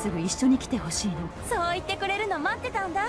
すぐ一緒に来てほしいの。そう言ってくれるの待ってたんだ。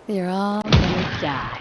They're all gonna die.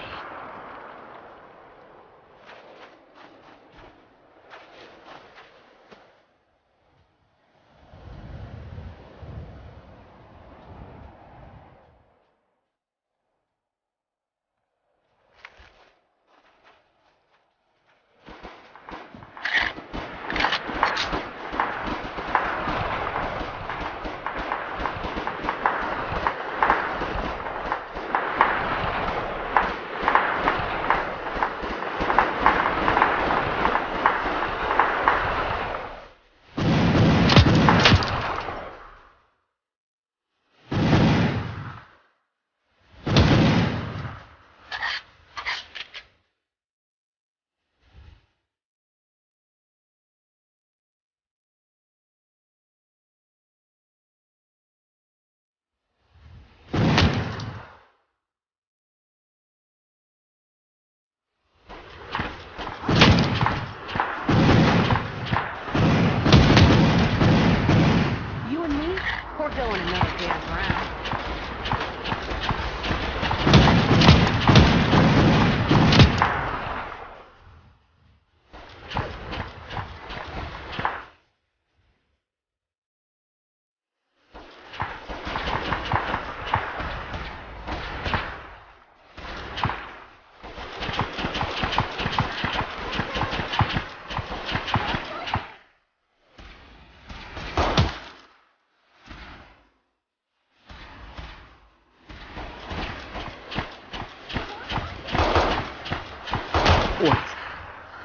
What?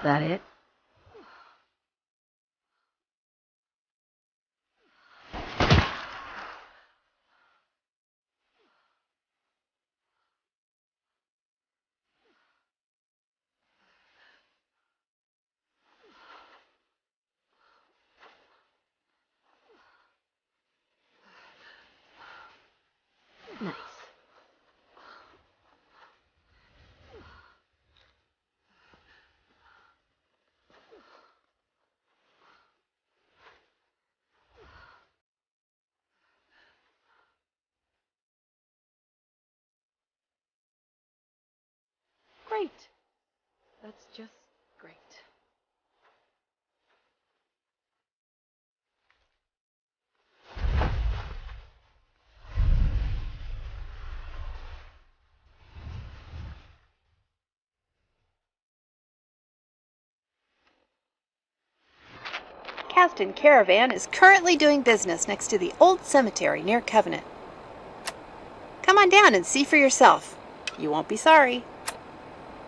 That it? Nice. Great. That's just great. Caston caravan is currently doing business next to the old cemetery near Covenant. Come on down and see for yourself. You won't be sorry.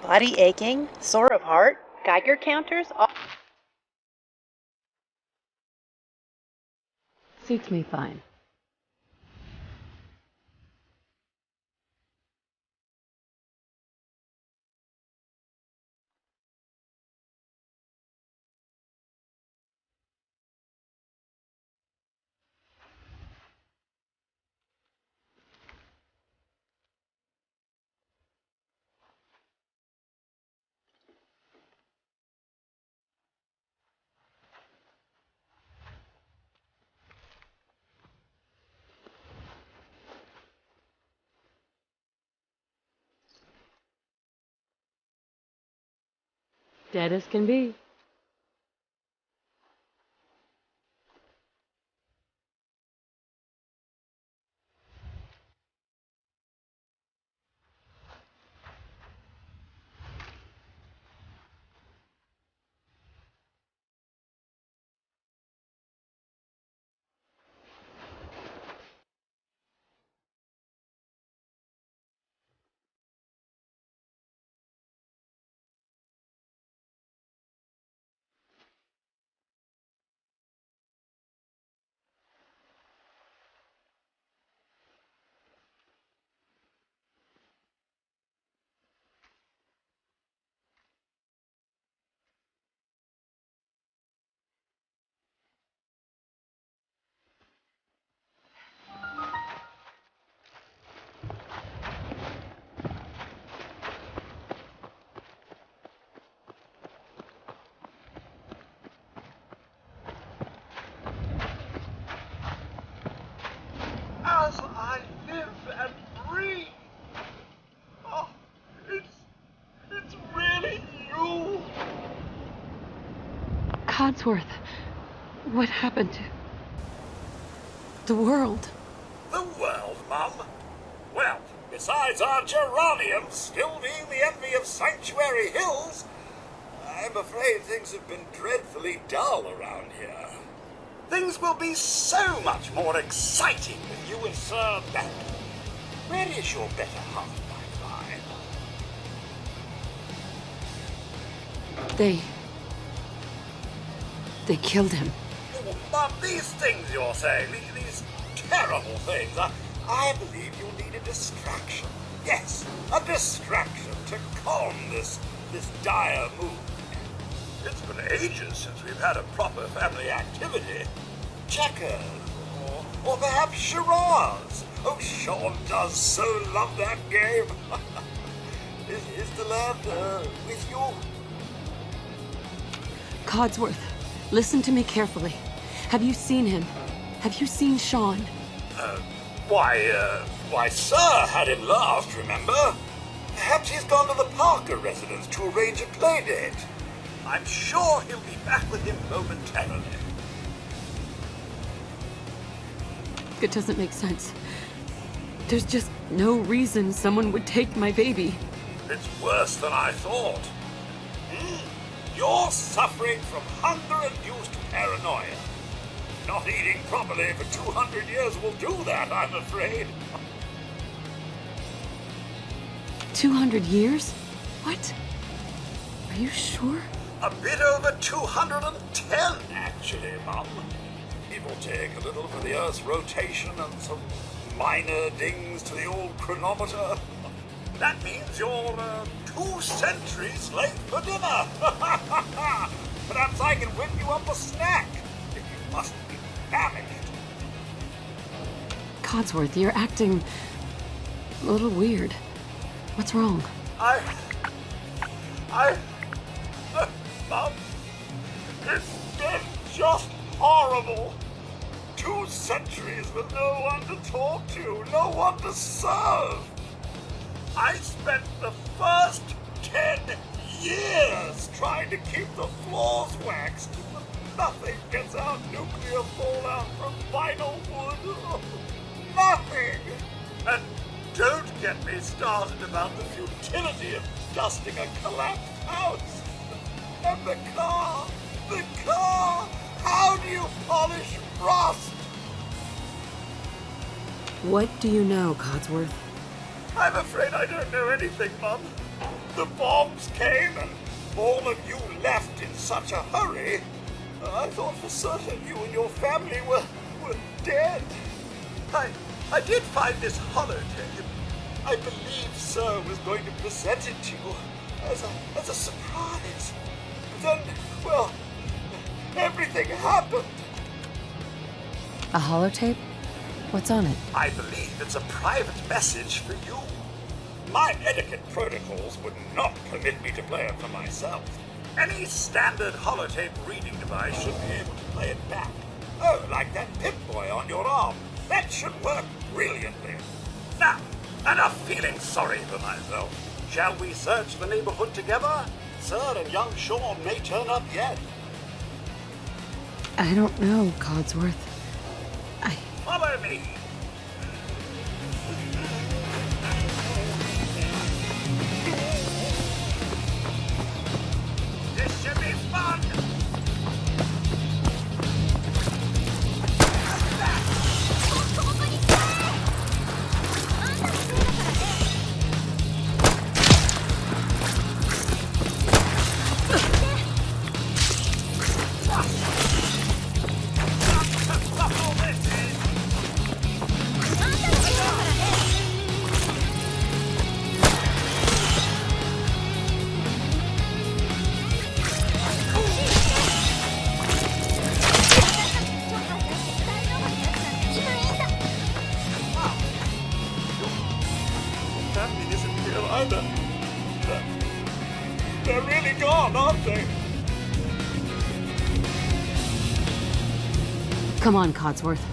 Body aching, sore of heart, Geiger counters, all... Suits me fine. Dead as can be. As I live and breathe. Oh, it's really you. Codsworth, what happened to the world? The world, Mum? Well, besides our geraniums still being the envy of Sanctuary Hills, I'm afraid things have been dreadfully dull around here. Things will be so much more exciting with you and Sir back. Where is your better half, my fine? They killed him. Oh, Mum, these things you're saying, these terrible things, I believe you'll need a distraction. Yes, a distraction to calm this dire mood. It's been ages since we've had a proper family activity. Checkers, or perhaps charades. Oh, Sean does so love that game. Is the lad with you? Codsworth, listen to me carefully. Have you seen him? Have you seen Sean? Why, Sir had him last, remember? Perhaps he's gone to the Parker residence to arrange a play date. I'm sure he'll be back with him momentarily. It doesn't make sense. There's just no reason someone would take my baby. It's worse than I thought. You're suffering from hunger-induced paranoia. Not eating properly for 200 years will do that, I'm afraid. 200 years? What? Are you sure? A bit over 210, actually, Mum. Give or take a little for the Earth's rotation and some minor dings to the old chronometer. That means you're 2 centuries late for dinner. Perhaps I can whip you up a snack. You must be famished. Codsworth, you're acting a little weird. What's wrong? Mum, it's been just horrible. 2 centuries with no one to talk to, no one to serve. I spent the first 10 years trying to keep the floors waxed, but nothing gets out nuclear fallout from vinyl wood. Nothing! And don't get me started about the futility of dusting a collapsed house. And the car! How do you polish rust? What do you know, Codsworth? I'm afraid I don't know anything, Mum. The bombs came and all of you left in such a hurry. I thought for certain you and your family were dead. I did find this holotape. I believe Sir was going to present it to you as a surprise. Then, well, everything happened. A holotape? What's on it? I believe it's a private message for you. My etiquette protocols would not permit me to play it for myself. Any standard holotape reading device should be able to play it back. Oh, like that Pip-Boy on your arm. That should work brilliantly. Now, enough feeling sorry for myself. Shall we search the neighborhood together? Sir and young Sean may turn up yet. I don't know, Codsworth. Follow me. This should be fun. Family isn't here either. They're really gone, aren't they? Come on, Codsworth.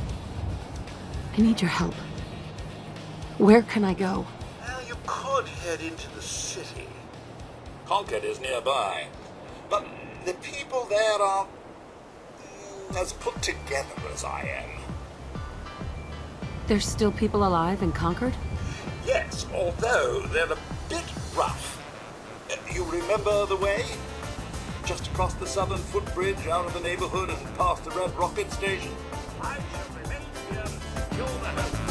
I need your help. Where can I go? Well, you could head into the city. Concord is nearby. But the people there are as put together as I am. There's still people alive in Concord? Yes, although they're a bit rough. You remember the way? Just across the southern footbridge, out of the neighborhood and past the Red Rocket Station? I shall remain here to secure the house.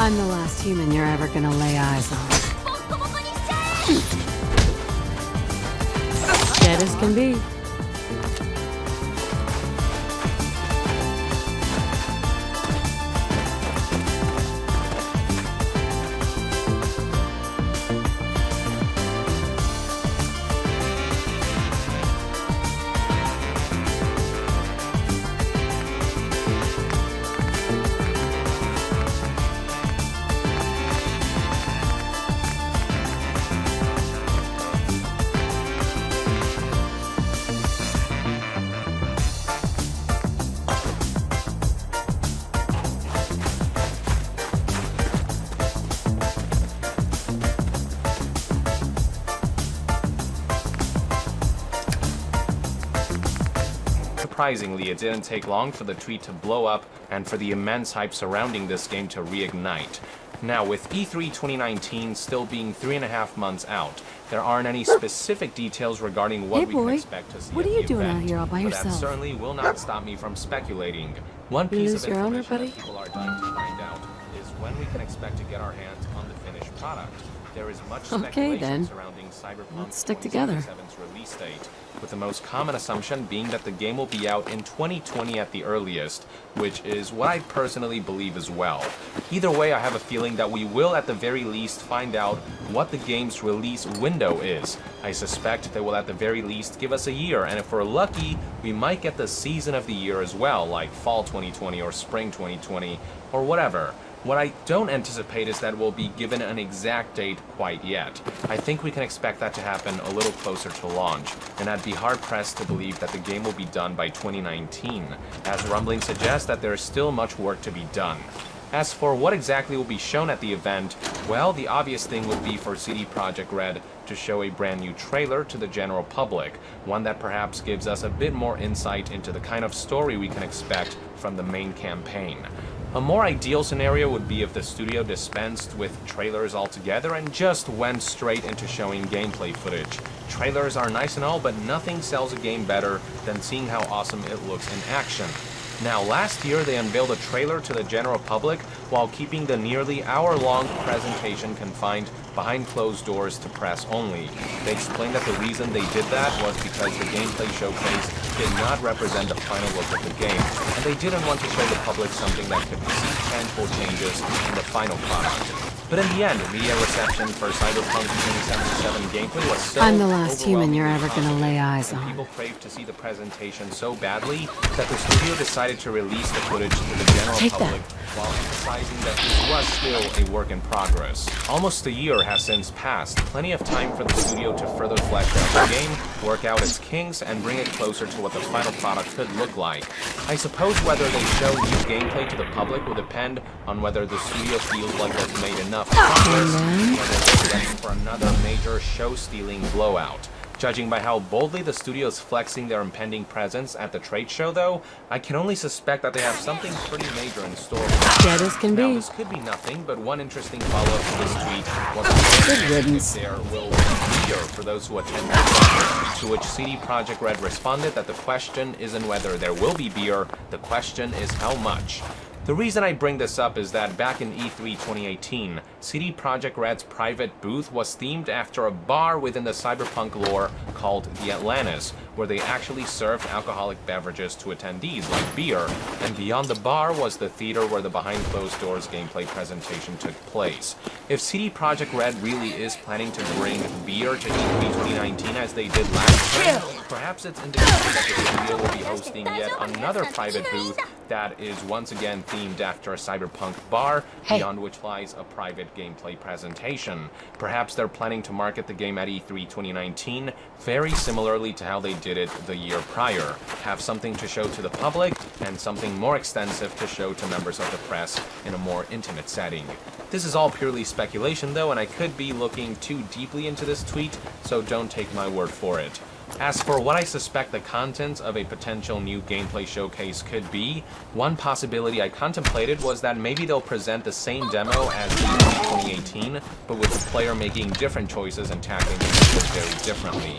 I'm the last human you're ever gonna lay eyes on. ボッコボコにしちゃえ Dead as can be. Surprisingly, it didn't take long for the tweet to blow up and for the immense hype surrounding this game to reignite. Now, with E3 2019 still being 3.5 months out, there aren't any specific details regarding what Hey, we can boy. expect to see What at are you the doing event, out here all by but that yourself? certainly will not stop me from speculating. One You piece lose of your owner, information buddy? that people are dying to find out is when we can expect to get our hands on the finished product. There is much Okay, speculation then. surrounding Cyberpunk Let's stick together. 2077's release date, with the most common assumption being that the game will be out in 2020 at the earliest, which is what I personally believe as well. Either way, I have a feeling that we will at the very least find out what the game's release window is. I suspect they will at the very least give us a year, and if we're lucky, we might get the season of the year as well, like fall 2020 or spring 2020, or whatever. What I don't anticipate is that we'll be given an exact date quite yet. I think we can expect that to happen a little closer to launch, and I'd be hard-pressed to believe that the game will be done by 2019, as rumblings suggest that there is still much work to be done. As for what exactly will be shown at the event, well, the obvious thing would be for CD Projekt Red to show a brand new trailer to the general public, one that perhaps gives us a bit more insight into the kind of story we can expect from the main campaign. A more ideal scenario would be if the studio dispensed with trailers altogether and just went straight into showing gameplay footage. Trailers are nice and all, but nothing sells a game better than seeing how awesome it looks in action. Now, last year they unveiled a trailer to the general public while keeping the nearly hour-long presentation confined behind closed doors to press only. They explained that the reason they did that was because the gameplay showcase did not represent the final look of the game, and they didn't want to show the public something that could see tangible changes in the final product. But in the end, media reception for Cyberpunk 2077 gameplay was so I'm the last human you're ever gonna overwhelmingly lay eyes positive, and on. people craved to see the presentation so badly that the studio decided to release the footage to the general Take that. public while emphasizing that this was still a work in progress. Almost a year has since passed, plenty of time for the studio to further flesh out the game, work out its kinks, and bring it closer to what the final product could look like. I suppose whether they show new gameplay to the public will depend on whether the studio feels like they've made enough progress, or whether they're ready for another major show-stealing blowout. Judging by how boldly the studio is flexing their impending presence at the trade show, though, I can only suspect that they have something pretty major in store. Dead as can Now, be. this could be nothing, but one interesting follow-up to this tweet was the Good riddance. if there will be beer for those who attend the event, to which CD Projekt Red responded that the question isn't whether there will be beer, the question is how much. The reason I bring this up is that back in E3 2018, CD Projekt Red's private booth was themed after a bar within the Cyberpunk lore called the Atlantis, where they actually served alcoholic beverages to attendees like beer, and beyond the bar was the theater where the behind closed doors gameplay presentation took place. If CD Projekt Red really is planning to bring beer to E3 2019 as they did last time, perhaps it's indication that the studio will be hosting yet another private booth that is once again themed after a cyberpunk bar, beyond which lies a private gameplay presentation. Perhaps they're planning to market the game at E3 2019 very similarly to how they did it the year prior. Have something to show to the public, and something more extensive to show to members of the press in a more intimate setting. This is all purely speculation though, and I could be looking too deeply into this tweet, so don't take my word for it. As for what I suspect the contents of a potential new gameplay showcase could be, one possibility I contemplated was that maybe they'll present the same demo as E3 2018, but with the player making different choices and tackling the message very differently.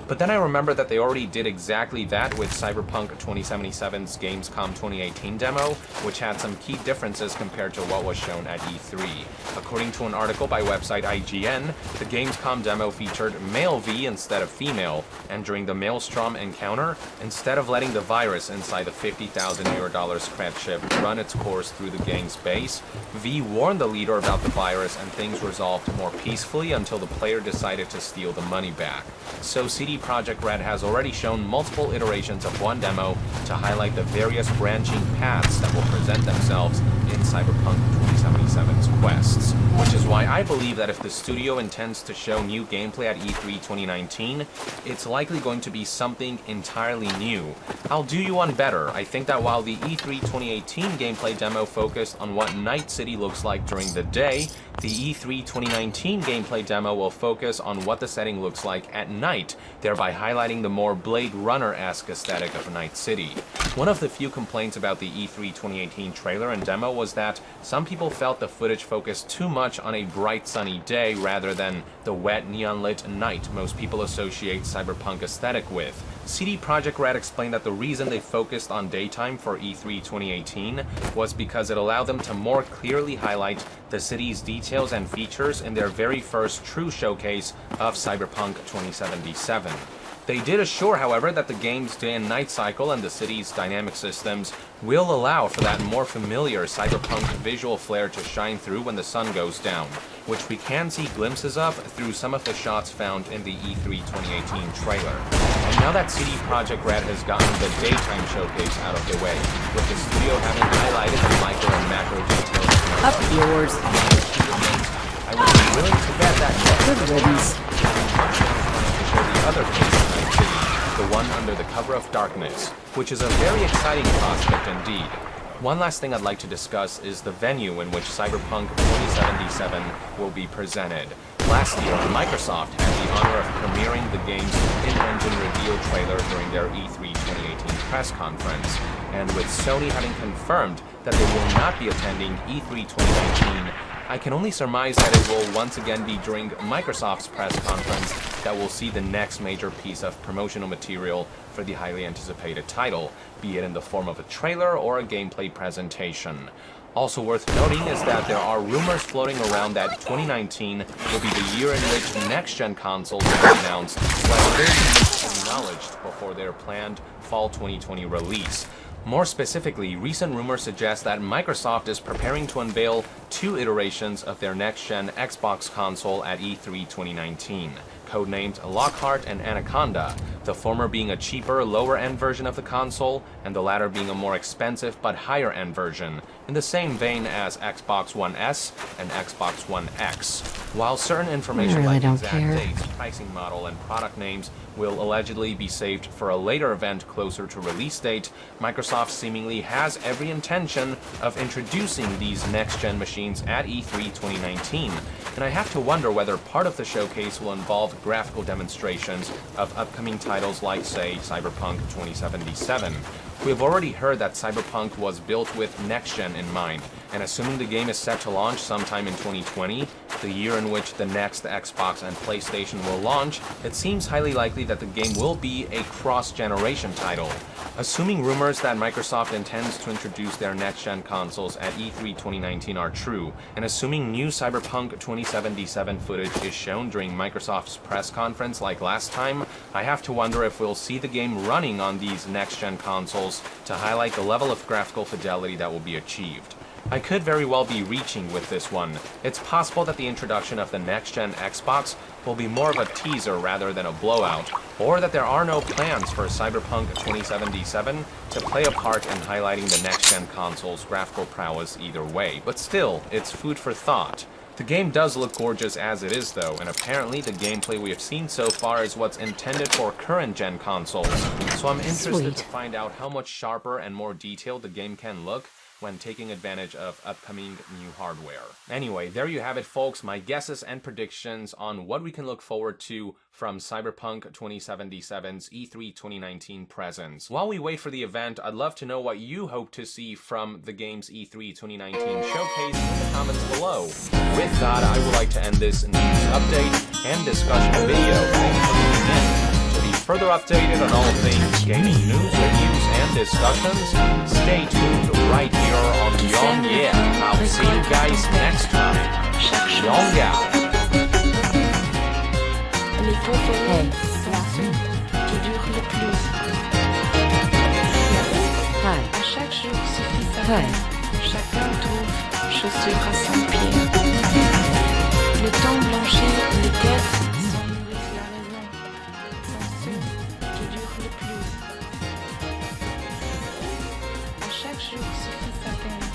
But then I remember that they already did exactly that with Cyberpunk 2077's Gamescom 2018 demo, which had some key differences compared to what was shown at E3. According to an article by website IGN, the Gamescom demo featured male V instead of female, and during the Maelstrom encounter, instead of letting the virus inside the $50,000 scratch ship run its course through the gang's base, V warned the leader about the virus and things resolved more peacefully until the player decided to steal the money back. So CD Projekt Red has already shown multiple iterations of one demo to highlight the various branching paths that will present themselves in Cyberpunk 2077's quests, which is why I believe that if the studio intends to show new gameplay at E3 2019, it's likely going to be something entirely new. I'll do you one better. I think that while the E3 2018 gameplay demo focused on what Night City looks like during the day, the E3 2019 gameplay demo will focus on what the setting looks like at night, thereby highlighting the more Blade Runner-esque aesthetic of Night City. One of the few complaints about the E3 2018 trailer and demo was that some people felt the footage focused too much on a bright sunny day rather than the wet neon-lit night most people associate Cyberpunk aesthetic with. CD Projekt Red explained that the reason they focused on daytime for E3 2018 was because it allowed them to more clearly highlight the city's details and features in their very first true showcase of Cyberpunk 2077. They did assure, however, that the game's day and night cycle and the city's dynamic systems will allow for that more familiar cyberpunk visual flair to shine through when the sun goes down, which we can see glimpses of through some of the shots found in the E3 2018 trailer. And now that CD Projekt Red has gotten the daytime showcase out of the way, with the studio having highlighted the micro and macro details Up yours. I would be willing to bet that Good riddance. the other face of Night City, the one under the cover of darkness, which is a very exciting prospect indeed. One last thing I'd like to discuss is the venue in which Cyberpunk 2077 will be presented. Last year, Microsoft had the honor of premiering the game's in-engine reveal trailer during their E3 2018 press conference, and with Sony having confirmed that they will not be attending E3 2019, I can only surmise that it will once again be during Microsoft's press conference that we'll see the next major piece of promotional material for the highly anticipated title, be it in the form of a trailer or a gameplay presentation. Also worth noting is that there are rumors floating around that 2019 will be the year in which next-gen consoles will be announced, but very acknowledged before their planned fall 2020 release. More specifically, recent rumors suggest that Microsoft is preparing to unveil 2 iterations of their next-gen Xbox console at E3 2019, codenamed Lockhart and Anaconda, the former being a cheaper, lower-end version of the console, and the latter being a more expensive but higher-end version, in the same vein as Xbox One S and Xbox One X. While certain information like exact dates, pricing model, and product names will allegedly be saved for a later event closer to release date, Microsoft seemingly has every intention of introducing these next-gen machines at E3 2019, and I have to wonder whether part of the showcase will involve graphical demonstrations of upcoming titles like, say, Cyberpunk 2077. We have already heard that Cyberpunk was built with next-gen in mind, and assuming the game is set to launch sometime in 2020, the year in which the next Xbox and PlayStation will launch, it seems highly likely that the game will be a cross-generation title. Assuming rumors that Microsoft intends to introduce their next-gen consoles at E3 2019 are true, and assuming new Cyberpunk 2077 footage is shown during Microsoft's press conference like last time, I have to wonder if we'll see the game running on these next-gen consoles to highlight the level of graphical fidelity that will be achieved. I could very well be reaching with this one. It's possible that the introduction of the next-gen Xbox will be more of a teaser rather than a blowout, or that there are no plans for Cyberpunk 2077 to play a part in highlighting the next-gen console's graphical prowess either way, but still, it's food for thought. The game does look gorgeous as it is though, and apparently the gameplay we have seen so far is what's intended for current-gen consoles, so I'm interested to find out how much sharper and more detailed the game can look when taking advantage of upcoming new hardware. Anyway, there you have it folks, my guesses and predictions on what we can look forward to from Cyberpunk 2077's E3 2019 presence. While we wait for the event, I'd love to know what you hope to see from the game's E3 2019 showcase in the comments below. With that, I would like to end this news update and discussion video. Thank you for tuning in to the further updated on all things gaming news, reviews, and discussions, stay tuned right here on Young Yeah. I'll see you guys next time. Young Yeah. Les préférés, ceux qui durent le plus. À chaque jour suffit sa peine. Chacun trouve chaussures à son pied. Le temps blanchit les têtes, sans nourrir la raison. Sont ceux qui durent le plus. À chaque jour suffit sa peine.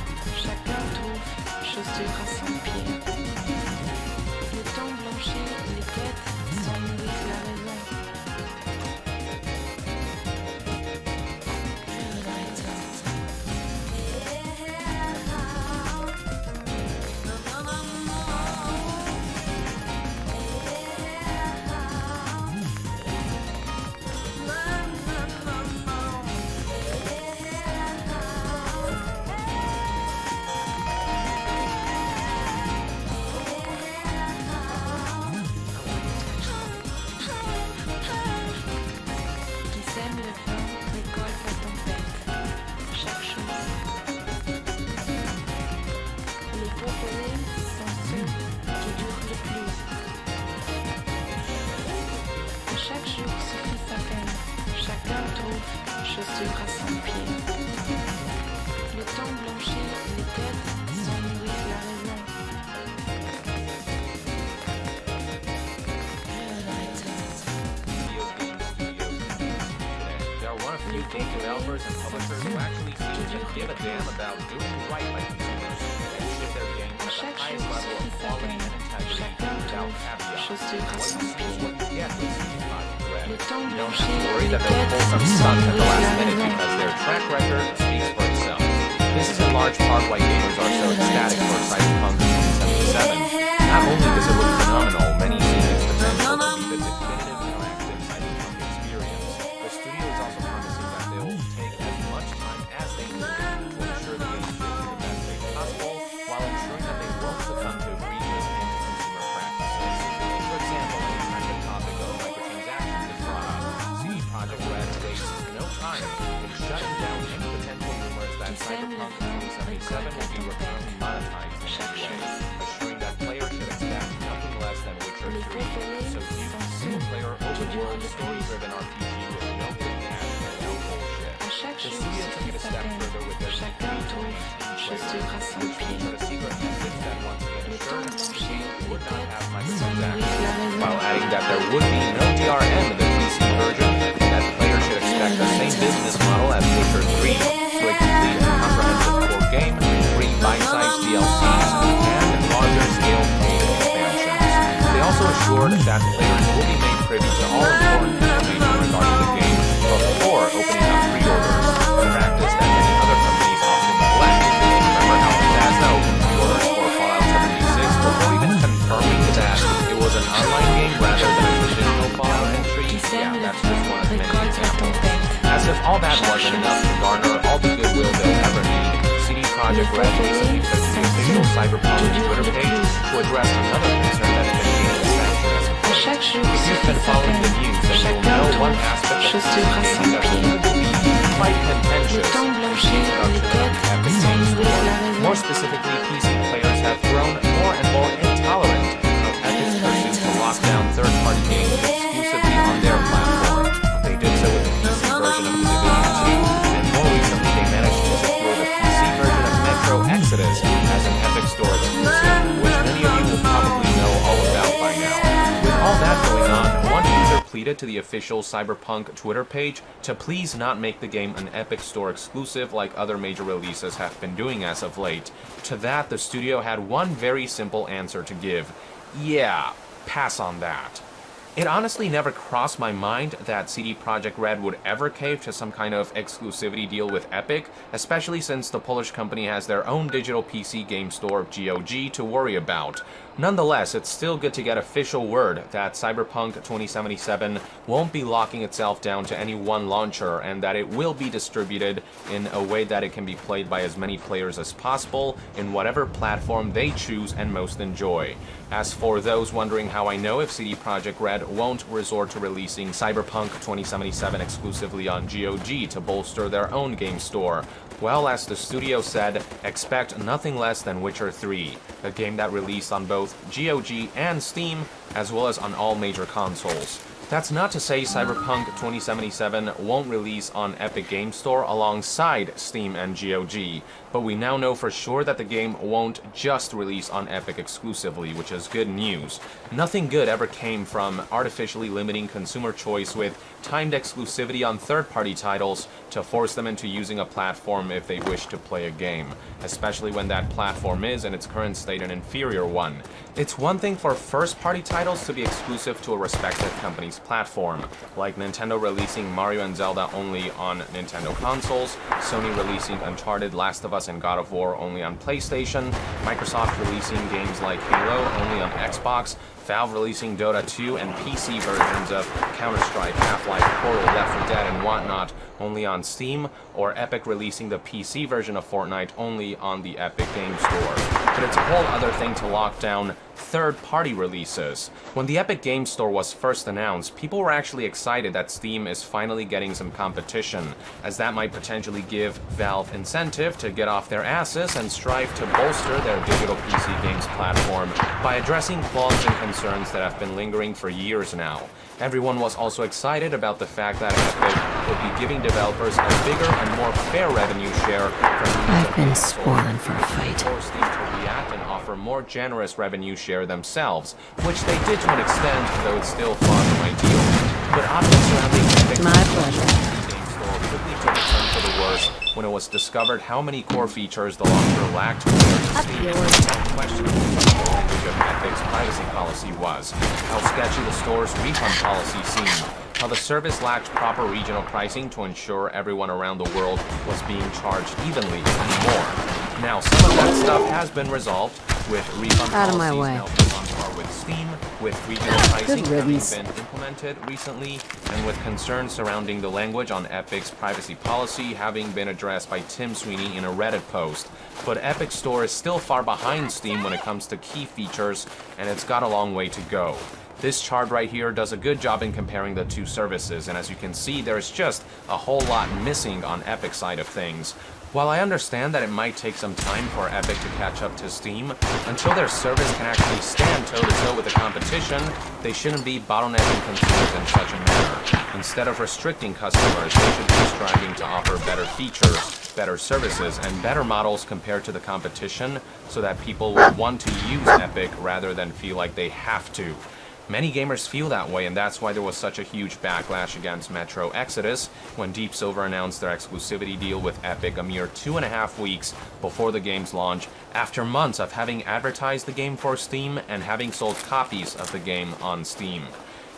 Chacun trouve chaussures à son pied. Le temps blanchit les têtes, sans nourrir la raison. Qui sème le vent récolte la tempête. Chaque chose. Les préférés sont ceux qui durent le plus. À chaque jour suffit sa peine. Chacun trouve chaussures à son pied. Le temps blanchit les têtes, sans nourrir la raison. There are one of few game developers and publishers who actually seem to give a damn about doing right by consumers and ship their games at the Chaque highest jour level of suffit sa quality peine. and integrity Chacun without trouve caveat. chaussures à What son you see is pied. what you get with CD Projekt Red. Le temps You don't have blanchit to worry les that they'll têtes, pull some sans stunt at the nourrir last la minute raison. because their track record speaks for itself. This is in large part why gamers are so ecstatic for Cyberpunk 2077. Not only does it look phenomenal, many see its potential to be the definitive interactive Cyberpunk experience. The studio is also promising that they'll take as much time as they need to ensure the game ships in the best way possible, while ensuring that they won't succumb to egregious anti-consumer practices. For example, anytime the topic of microtransactions is brought up, CD Projekt Red wastes no time in shutting down any potential rumors that Cyberpunk 2077 will be recurrently monetized in any way, assuring that players should expect nothing less than Witcher 3, so deep, single-player, open-world, story-driven RPG with no big cash and no bullshit. À chaque The jour studio took suffit it a sa step peine. further with their Chacun trouve chaussures à son which pied. featured a secret message that once again Le assured temps the blanchit game les would not têtes, have sans microtransactions, nourrir la raison. while adding that there would be no DRM in the PC version and that players should expect the same business model as Witcher 3, so a complete and comprehensive core game, free bite-sized DLCs, and larger-scale paid expansions. They also assured that players will be made privy to all important information regarding the game before opening up pre-orders, a practice that many other companies often neglect. Remember how Bethesda opened pre-orders for Fallout 76 before even confirming that it was an online game rather than a traditional Fallout entry? Yeah, that's just one of many examples. As if all that wasn't enough to garner all the goodwill they'll ever need, CD Projekt Red recently took to the official Cyberpunk Twitter page to address another concern that's been gaining traction as of À late. chaque jour If you've suffit been sa following peine. the news, then you'll Chacun know one trouve aspect of chaussures à PC son gaming that's pied. proven to be quite Le contentious. temps blanchit les Production têtes, of Epic sans Games nourrir Store. la raison. More specifically, PC players have grown more and more intolerant of Epic's pursuit to lock down third-party games exclusively on their platform. They did so with the PC version of The Division 2, and more recently they managed to secure the PC version of Metro Exodus as an Epic Store exclusive, which many of you will probably know all about by now. With all that going on, one user pleaded to the official Cyberpunk Twitter page to please not make the game an Epic Store exclusive like other major releases have been doing as of late. To that, the studio had one very simple answer to give. Yeah, pass on that. It honestly never crossed my mind that CD Projekt Red would ever cave to some kind of exclusivity deal with Epic, especially since the Polish company has their own digital PC game store, GOG, to worry about. Nonetheless, it's still good to get official word that Cyberpunk 2077 won't be locking itself down to any one launcher and that it will be distributed in a way that it can be played by as many players as possible in whatever platform they choose and most enjoy. As for those wondering how I know if CD Projekt Red said won't resort to releasing Cyberpunk 2077 exclusively on GOG to bolster their own game store. Well, as the studio said, expect nothing less than Witcher 3, a game that released on both GOG and Steam, as well as on all major consoles. That's not to say Cyberpunk 2077 won't release on Epic Game Store alongside Steam and GOG, but we now know for sure that the game won't just release on Epic exclusively, which is good news. Nothing good ever came from artificially limiting consumer choice with timed exclusivity on third-party titles to force them into using a platform if they wish to play a game, especially when that platform is, in its current state, an inferior one. It's one thing for first-party titles to be exclusive to a respective company's platform, like Nintendo releasing Mario and Zelda only on Nintendo consoles, Sony releasing Uncharted, Last of Us, and God of War only on PlayStation, Microsoft releasing games like Halo only on Xbox, Valve releasing Dota 2 and PC versions of Counter-Strike, Half-Life, Portal, Left 4 Dead, and whatnot only on Steam, or Epic releasing the PC version of Fortnite only on the Epic Game Store. But it's a whole other thing to lock down third-party releases. When the Epic Game Store was first announced, people were actually excited that Steam is finally getting some competition, as that might potentially give Valve incentive to get off their asses and strive to bolster their digital PC games platform by addressing flaws and concerns that have been lingering for years now. Everyone was also excited about the fact that Epic would be giving developers a bigger and more fair revenue share from I've been spoiling for a fight. Force Steam to react and offer more generous revenue share themselves, which they did to an extent, though it's still far from ideal. But optics surrounding Epic's My pleasure. Game Store quickly took a turn for the worse when it was discovered how many core features the launcher lacked compared to Steam, and how questionable the language of Epic's privacy policy was, how sketchy the store's refund policy seemed, how the service lacked proper regional pricing to ensure everyone around the world was being charged evenly, and more. Now, some of that stuff has been resolved, with refund Out of my policies way. now being on par with Steam, with regional pricing having riddance. been implemented recently, and with concerns surrounding the language on Epic's privacy policy having been addressed by Tim Sweeney in a Reddit post. But Epic Store is still far behind Steam when it comes to key features, and it's got a long way to go. This chart right here does a good job in comparing the two services, and as you can see, there's just a whole lot missing on Epic's side of things. While I understand that it might take some time for Epic to catch up to Steam, until their service can actually stand toe-to-toe with the competition, they shouldn't be bottlenecking consumers in such a manner. Instead of restricting customers, they should be striving to offer better features, better services, and better models compared to the competition, so that people will want to use Epic rather than feel like they have to. Many gamers feel that way, and that's why there was such a huge backlash against Metro Exodus when Deep Silver announced their exclusivity deal with Epic a mere 2.5 weeks before the game's launch, after months of having advertised the game for Steam and having sold copies of the game on Steam.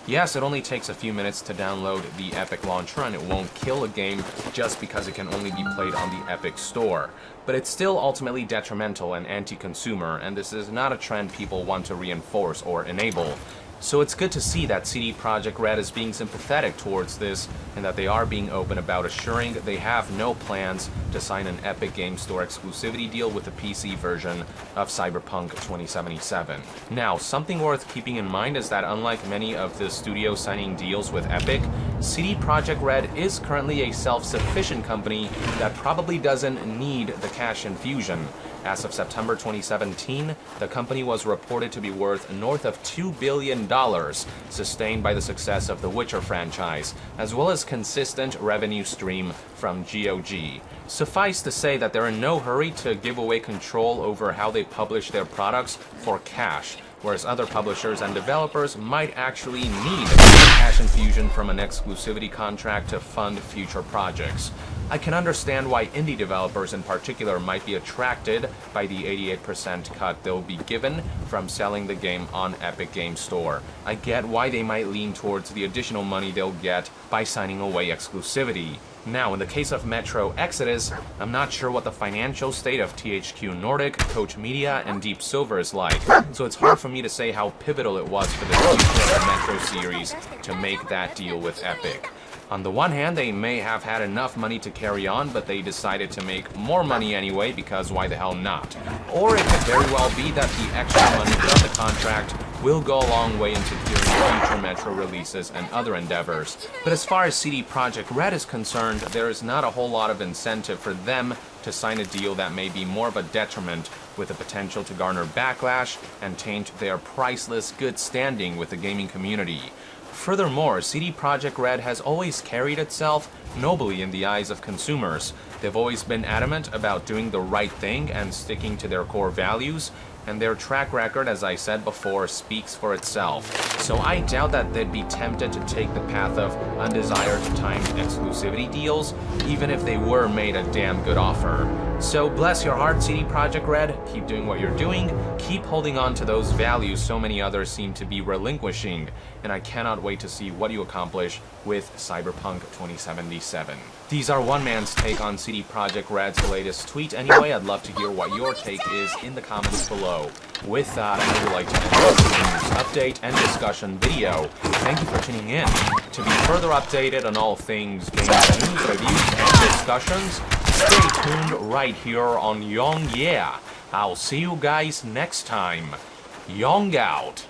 Yes, it only takes a few minutes to download the Epic launcher, and it won't kill a game just because it can only be played on the Epic Store. But it's still ultimately detrimental and anti-consumer, and this is not a trend people want to reinforce or enable. So it's good to see that CD Projekt Red is being sympathetic towards this, and that they are being open about assuring they have no plans to sign an Epic Game Store exclusivity deal with the PC version of Cyberpunk 2077. Now, something worth keeping in mind is that unlike many of the studios signing deals with Epic, CD Projekt Red is currently a self-sufficient company that probably doesn't need the cash infusion. As of September 2017, the company was reported to be worth north of $2 billion, sustained by the success of the Witcher franchise, as well as consistent revenue stream from GOG. Suffice to say that they're in no hurry to give away control over how they publish their products for cash, whereas other publishers and developers might actually need a cash infusion from an exclusivity contract to fund future projects. I can understand why indie developers in particular might be attracted by the 88% cut they'll be given from selling the game on Epic Game Store. I get why they might lean towards the additional money they'll get by signing away exclusivity. Now, in the case of Metro Exodus, I'm not sure what the financial state of THQ Nordic, Koch Media, and Deep Silver is like, so it's hard for me to say how pivotal it was for the future of the Metro series to make that deal with Epic. On the one hand, they may have had enough money to carry on, but they decided to make more money anyway, because why the hell not? Or it could very well be that the extra money from the contract will go a long way in securing future Metro releases and other endeavors. But as far as CD Projekt Red is concerned, there is not a whole lot of incentive for them to sign a deal that may be more of a detriment, with the potential to garner backlash and taint their priceless good standing with the gaming community. Furthermore, CD Projekt Red has always carried itself nobly in the eyes of consumers. They've always been adamant about doing the right thing and sticking to their core values, and their track record, as I said before, speaks for itself. So I doubt that they'd be tempted to take the path of undesired timed exclusivity deals, even if they were made a damn good offer. So bless your heart, CD Projekt Red, keep doing what you're doing, keep holding on to those values so many others seem to be relinquishing, and I cannot wait to see what you accomplish with Cyberpunk 2077. These are one man's take on CD Projekt Red's latest tweet. Anyway, I'd love to hear what your take is in the comments below. With that, I would like to end this news update and discussion video. Thank you for tuning in. To be further updated on all things game news, reviews, and discussions, stay tuned right here on Young Yeah. I'll see you guys next time. Young out.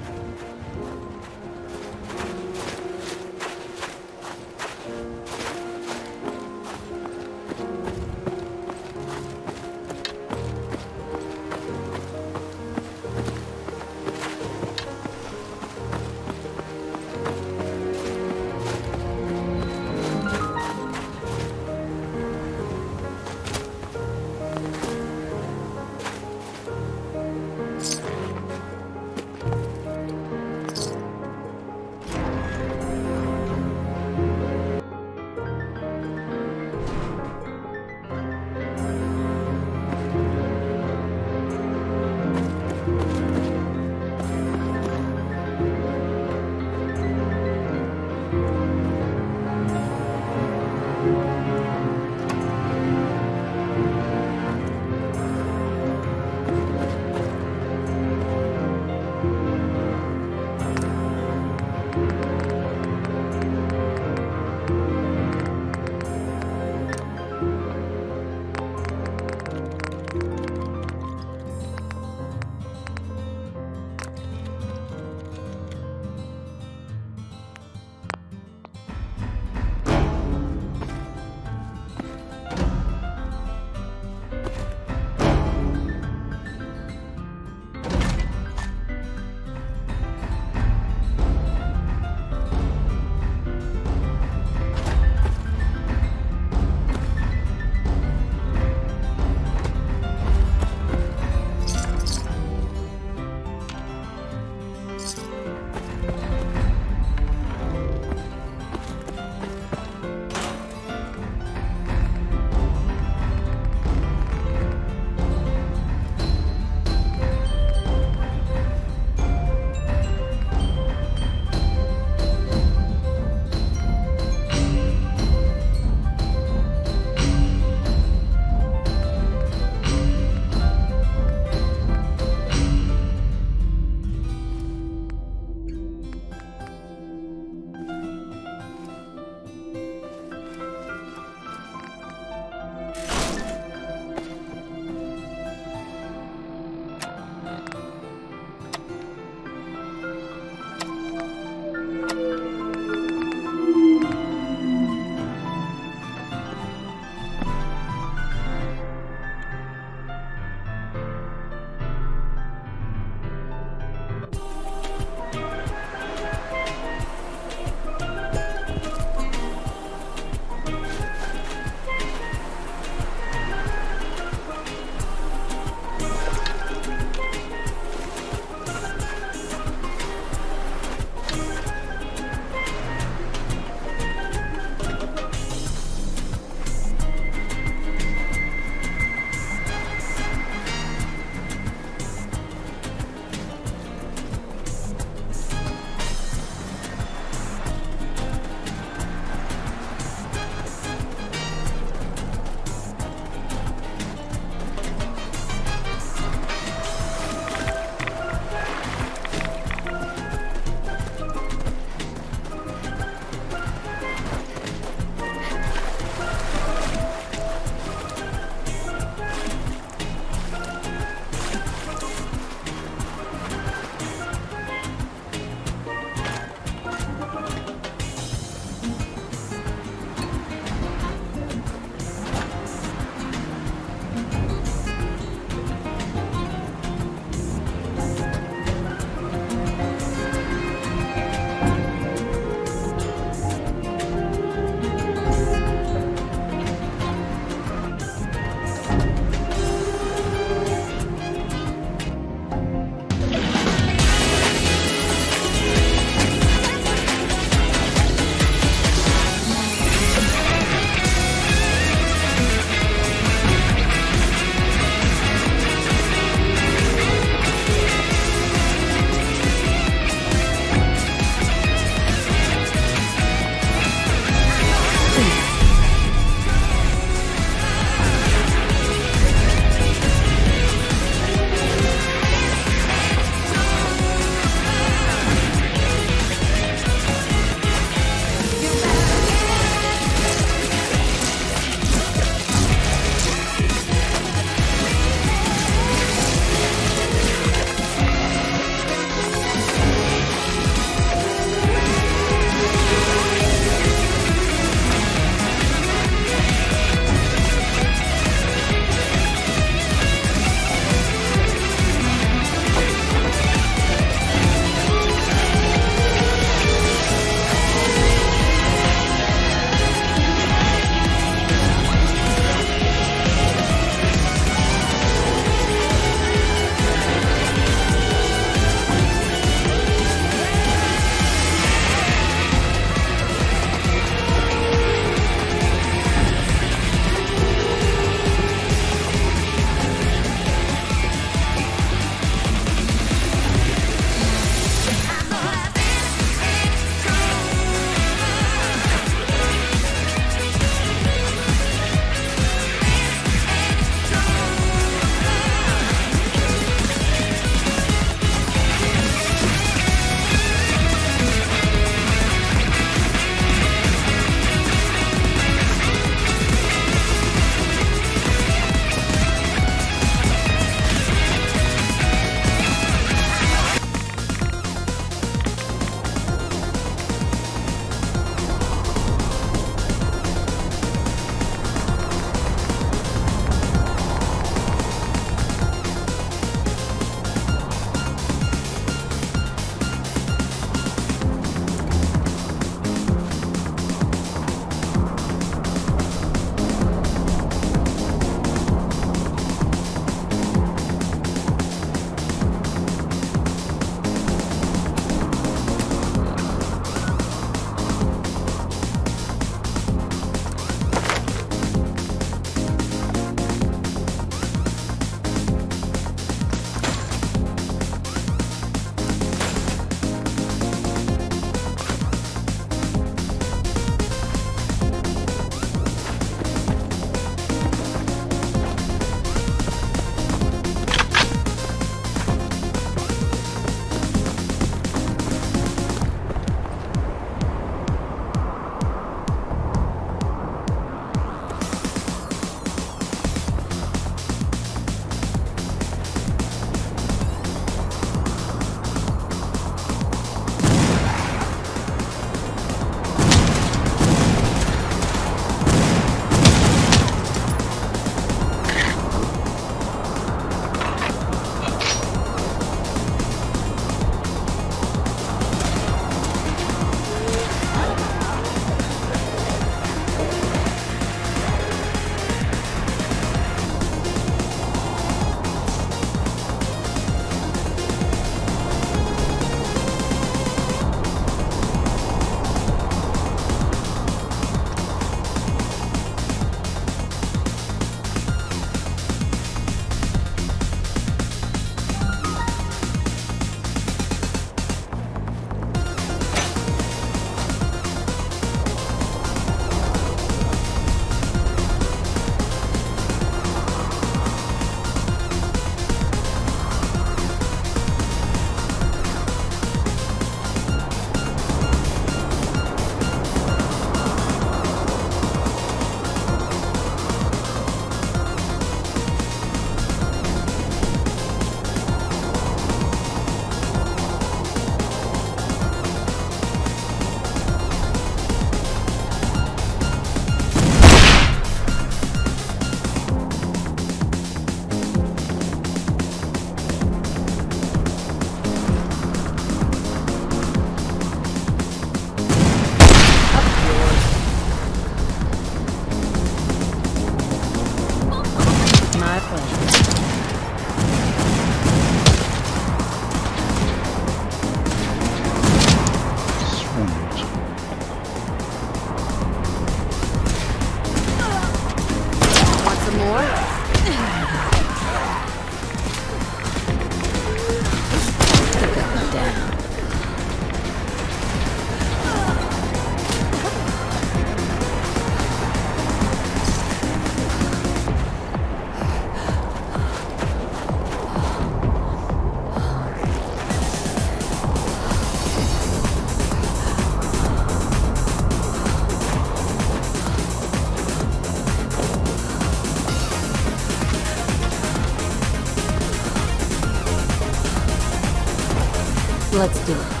Let's do it.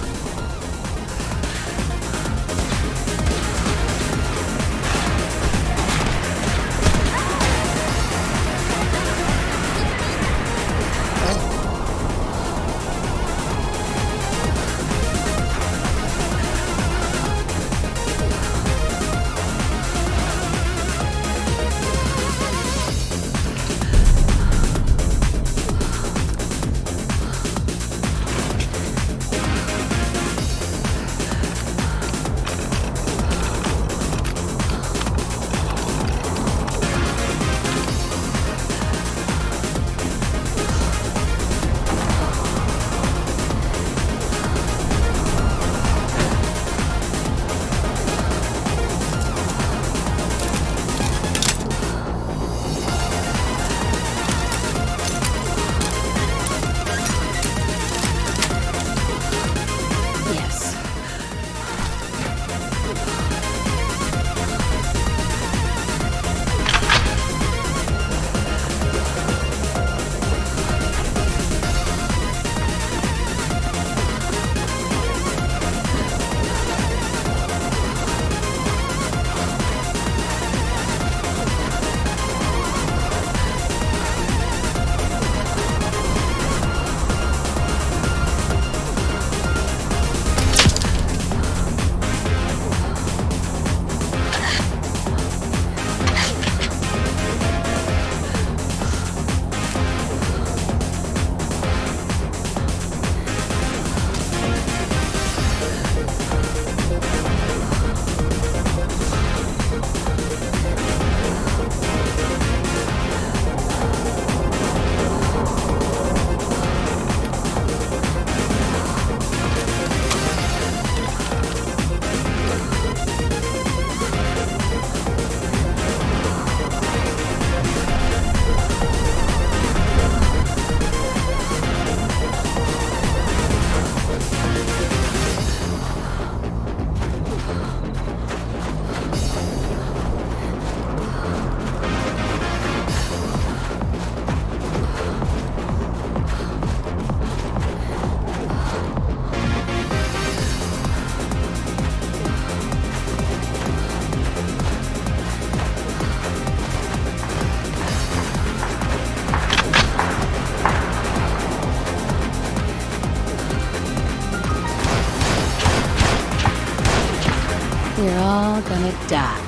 You're all gonna die.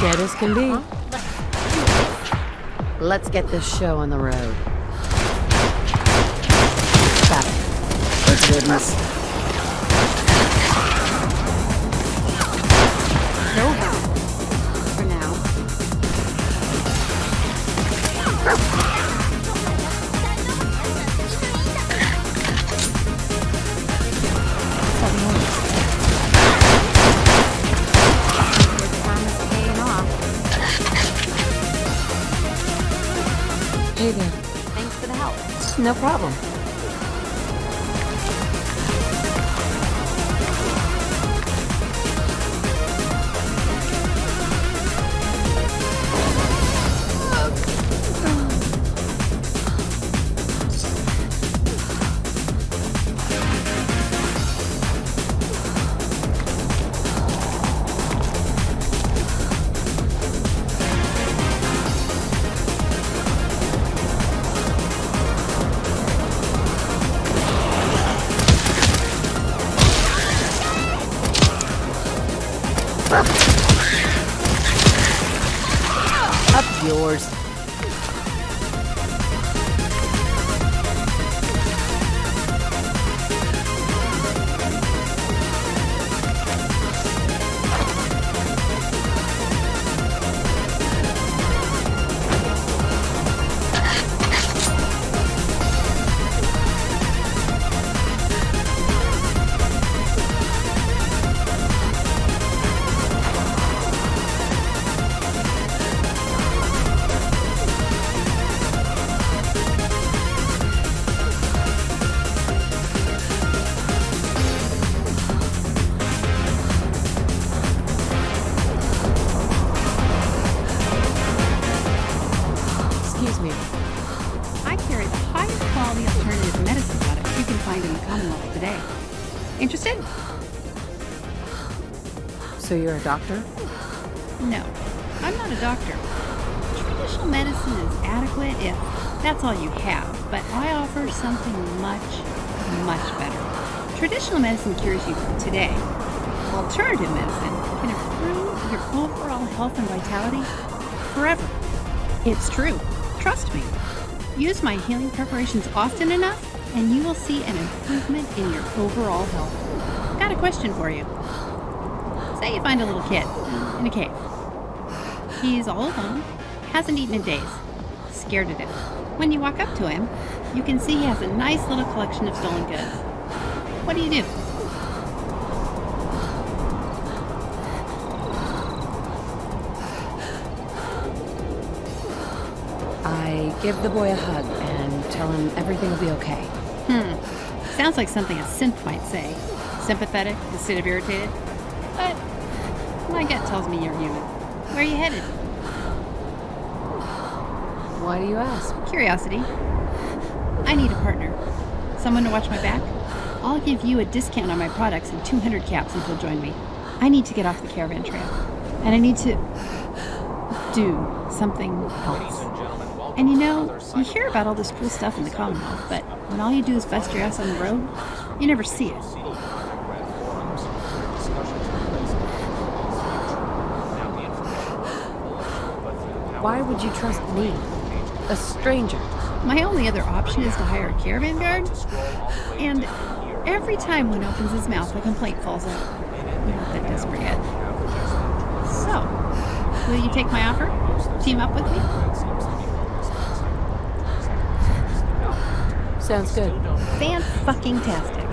Dead as can be. Let's get this show on the road. Got it. Good goodness. No help. For now. Hey there. Thanks for the help. No problem. Up yours. So you're a doctor? No, I'm not a doctor. Traditional medicine is adequate if that's all you have, but I offer something much, much better. Traditional medicine cures you today. Alternative medicine can improve your overall health and vitality forever. It's true. Trust me. Use my healing preparations often enough, and you will see an improvement in your overall health. Got a question for you. Say you find a little kid in a cave. He's all alone, hasn't eaten in days, scared to death. When you walk up to him, you can see he has a nice little collection of stolen goods. What do you do? I give the boy a hug and tell him everything will be okay. Sounds like something a synth might say. Sympathetic instead of irritated. But my gut tells me you're human. Where are you headed? Why do you ask? Curiosity. I need a partner. Someone to watch my back? I'll give you a discount on my products and 200 caps if you'll join me. I need to get off the caravan trail. And I need to do something else. And you hear about all this cool stuff in the Commonwealth, but when all you do is bust your ass on the road, you never see it. Why would you trust me? A stranger? My only other option is to hire a caravan guard, and every time one opens his mouth, a complaint falls out. Not that desperate yet. So, will you take my offer? Team up with me? Sounds good. Fan-fucking-tastic.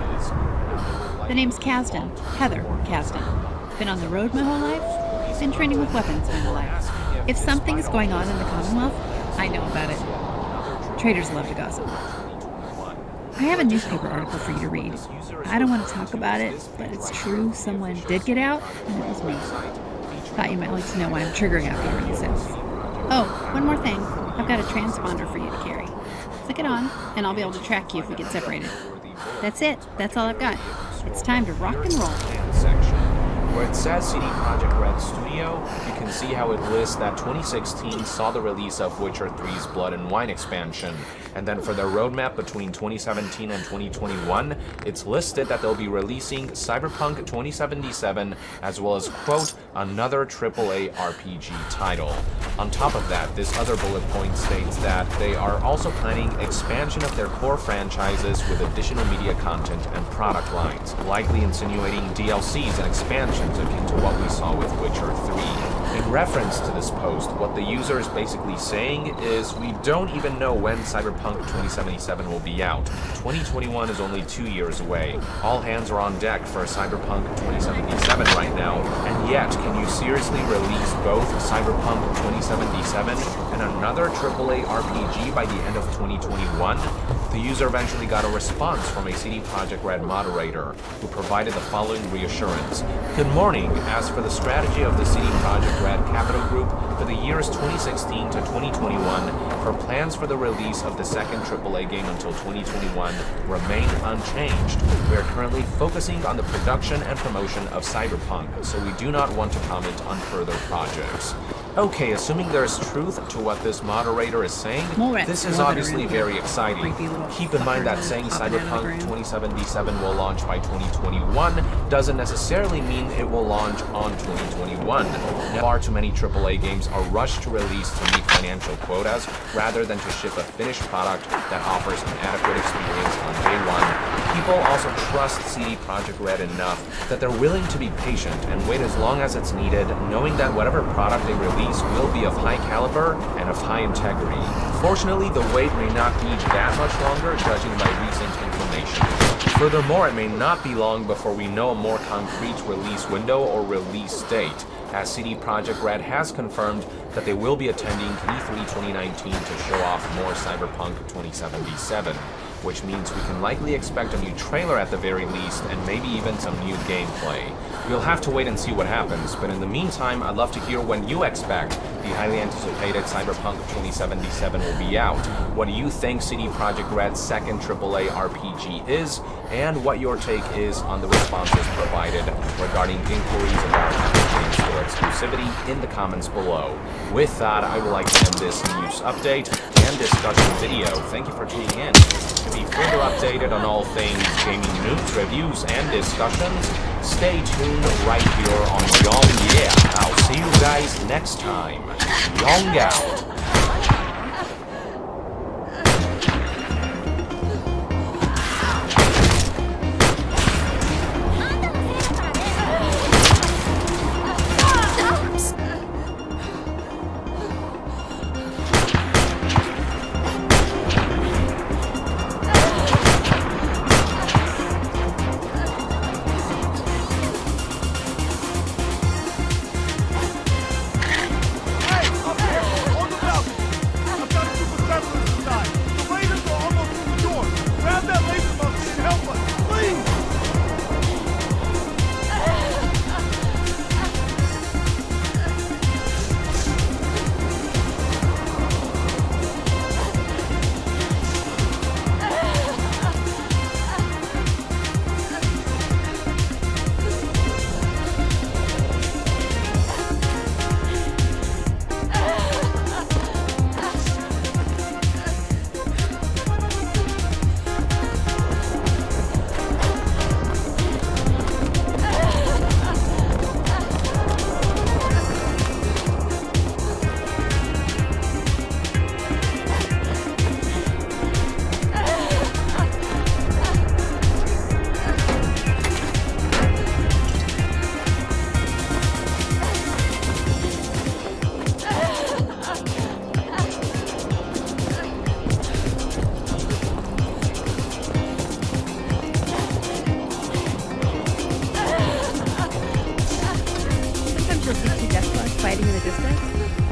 The name's Kasdan. Heather Kasdan. Been on the road my whole life. Been training with weapons my whole life. If something is going on in the Commonwealth, I know about it. Traders love to gossip. I have a newspaper article for you to read. I don't want to talk about it, but it's true someone did get out, and it was me. Thought you might like to know why I'm triggering out here in the South. Oh, one more thing. I've got a transponder for you to carry. Flick it on, and I'll be able to track you if we get separated. That's it. That's all I've got. It's time to rock and roll. Where it says CD Projekt Red Studio, you can see how it lists that 2016 saw the release of Witcher 3's Blood and Wine expansion. And then for their roadmap between 2017 and 2021, it's listed that they'll be releasing Cyberpunk 2077 as well as, quote, another AAA RPG title. On top of that, this other bullet point states that they are also planning expansion of their core franchises with additional media content and product lines, likely insinuating DLCs and expansions akin to what we saw with Witcher 3. In reference to this post, what the user is basically saying is we don't even know when Cyberpunk 2077 will be out. 2021 is only 2 years away. All hands are on deck for Cyberpunk 2077 right now, and yet can you seriously release both Cyberpunk 2077 and another AAA RPG by the end of 2021? The user eventually got a response from a CD Projekt Red moderator, who provided the following reassurance. Good morning. As for the strategy of the CD Projekt Red Capital Group for the years 2016 to 2021, her plans for the release of the second AAA game until 2021 remain unchanged. We are currently focusing on the production and promotion of Cyberpunk, so we do not want to comment on further projects. Okay, assuming there's truth to what this moderator is saying, this is obviously very exciting. Keep in mind that saying Cyberpunk 2077 will launch by 2021 doesn't necessarily mean it will launch on 2021. Far too many AAA games are rushed to release to meet financial quotas rather than to ship a finished product that offers an adequate experience on day one. People also trust CD Projekt Red enough that they're willing to be patient and wait as long as it's needed, knowing that whatever product they release will be of high caliber and of high integrity. Fortunately, the wait may not be that much longer, judging by recent information. Furthermore, it may not be long before we know a more concrete release window or release date, as CD Projekt Red has confirmed that they will be attending E3 2019 to show off more Cyberpunk 2077. Which means we can likely expect a new trailer at the very least, and maybe even some new gameplay. We'll have to wait and see what happens, but in the meantime, I'd love to hear when you expect the highly anticipated Cyberpunk 2077 will be out. What do you think CD Projekt Red's second AAA RPG is, and what your take is on the responses provided regarding inquiries about Epic Games Store exclusivity in the comments below. With that, I would like to end this news update and discussion video. Thank you for tuning in. To be further updated on all things gaming news, reviews, and discussions, stay tuned right here on Yong Yeah. I'll see you guys next time. Yong out. Sometimes you'll see two death bugs fighting in the distance.